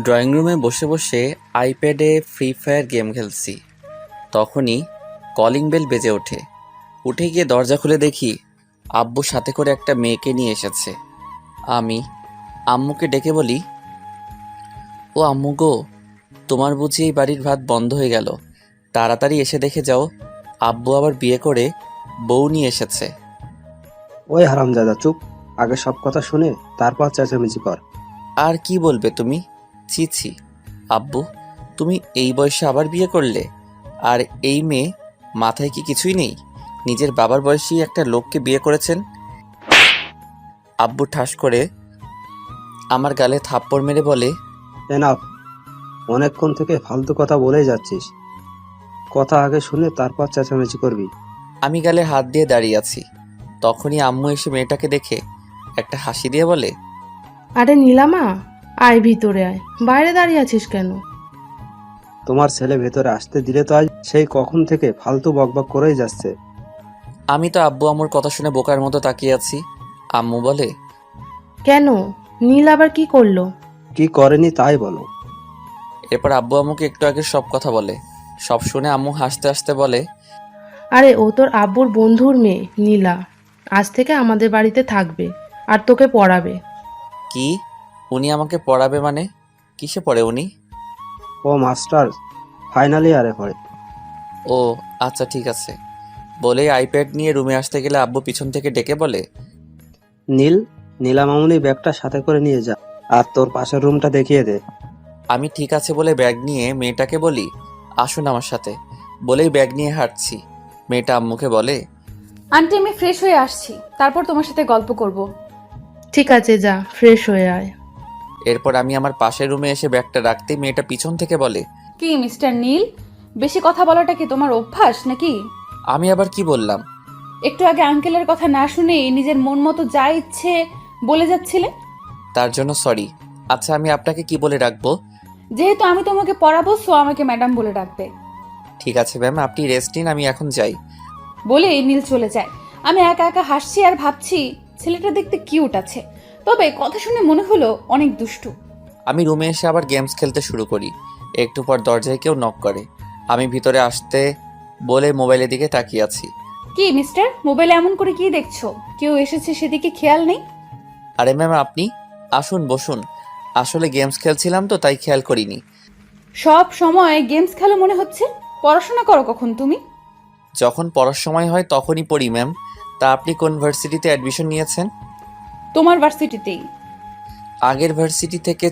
Drawing রুমে বসে বসে আইপ্যাডে ফ্রি ফায়ার গেম খেলছি। তখনই কলিং বেল বেজে ওঠে। উঠে গিয়ে দরজা খুলে দেখি আব্বু সাথে করে একটা মেয়েকে নিয়ে এসেছে। আমি আম্মুকে ডেকে বলি, ও আম্মু গো, তোমার বুঝি এই বাড়ির ভাত বন্ধ হয়ে গেল? তাড়াতাড়ি এসে দেখে যাও, আব্বু আবার বিয়ে করে বউ নিয়ে এসেছে। ওই হারামজাদা চুপ। আগে সব কথা শুনে তারপর চেঁচামেচি কর। আর কি বলবে তুমি? ছি ছি আব্বু, তুমি এই বয়সে আবার বিয়ে করলে? আর এই মেয়ে, মাথায় কি কিছুই নেই? নিজের বাবার বয়সী একটা লোককে বিয়ে করেছেন। আব্বু ঠাস করে আমার গালে থাপ্পড় মেরে বলে, এনাফ। অনেকক্ষণ থেকে ফালতু কথা বলেই যাচ্ছিস। কথা আগে শুনে তারপর চেঁচামেচি করবি। আমি গালে হাত দিয়ে দাঁড়িয়ে আছি। তখনই আম্মু এসে মেয়েটাকে দেখে একটা হাসি দিয়ে বলে, আরে নীলামা, আয় ভিতরে আয়, বাইরে দাঁড়িয়ে আছিস কেন? তোমার ছেলে ভেতরে আসতে দিলে তো আজ সেই কখন থেকে ফালতু বকবক করেই যাচ্ছে। আমি তো আব্বু আম্মুর কথা শুনে বোকার মতো তাকিয়ে আছি। আম্মু বলে, কেন? নীল আবার কি করলো? কি করেনি তাই বলো। এরপর আব্বু আম্মুকে একটু আগে সব কথা বলে। সব শুনে আম্মু হাসতে হাসতে বলে, আরে ও তোর আব্বুর বন্ধুর মেয়ে নীলা, আজ থেকে আমাদের বাড়িতে থাকবে আর তোকে পড়াবে। কি? উনি আমাকে পড়াবে মানে? কিসে পড়ে উনি? ও মাস্টার ফাইনাল ইয়ারে পড়ে। ও আচ্ছা ঠিক আছে। বলেই আইপ্যাড নিয়ে রুমে আসতে গেলে আব্বু পিছন থেকে ডেকে বলে, নীলা মামুনি ব্যাগটা সাথে করে নিয়ে যা, আর তোর পাশের রুমটা দেখিয়ে দে। আমি ঠিক আছে বলে ব্যাগ নিয়ে মেয়েটাকে বলি, আসুন আমার সাথে। বলেই ব্যাগ নিয়ে হাঁটছি। মেয়েটা আম্মুকে বলে, আন্টি আমি ফ্রেশ হয়ে আসছি, তারপর তোমার সাথে গল্প করব। ঠিক আছে, যা ফ্রেশ হয়ে আয়। এরপর আমি আমার পাশের রুমে এসে ব্যাগটা রাখতেই মেয়েটা পিছন থেকে বলে, কি মিস্টার নীল, বেশি কথা বলাটা কি তোমার অভ্যাস নাকি? আমি আবার কি বললাম? একটু আগে আঙ্কেলের কথা না শুনেই নিজের মন মতো যা ইচ্ছে বলে যাচ্ছিলে। তার জন্য সরি। আচ্ছা আমি আপনাকে কি বলে রাখবো? যেহেতু আমি তোমাকে পড়াবো সো আমাকে ম্যাডাম বলে ডাকবে। ঠিক আছে ম্যাম, আপনি রেস্ট নিন, আমি এখন যাই। বলেই নীল চলে যায়। আমি একা একা হাসছি আর ভাবছি ছেলেটা দেখতে কিউট আছে, তবে কথা শুনে মনে হলো অনেক দুষ্টু। আমি রুমে এসে আবার গেমস খেলতে শুরু করি। একটু পর দরজায় কেউ নক করে। আমি ভিতরে আসতে বলে মোবাইলের দিকে তাকিয়ে আছি। কি মিস্টার, মোবাইলে এমন করে কি দেখছো? কেউ এসেছে সেদিকে খেয়াল নেই? আরে ম্যাম আপনি আসুন বসুন। আসলে গেমস খেলছিলাম তো তাই খেয়াল করিনি। সব সময় গেমস খেলো মনে হচ্ছে। পড়াশোনা করো কখন তুমি? যখন পড়ার সময় হয় তখনই পড়ি ম্যাম। তা আপনি কোন ভার্সিটিতে অ্যাডমিশন নিয়েছেন? তোমার ভার্সিটিতেই। আগের ভার্সিটি থেকে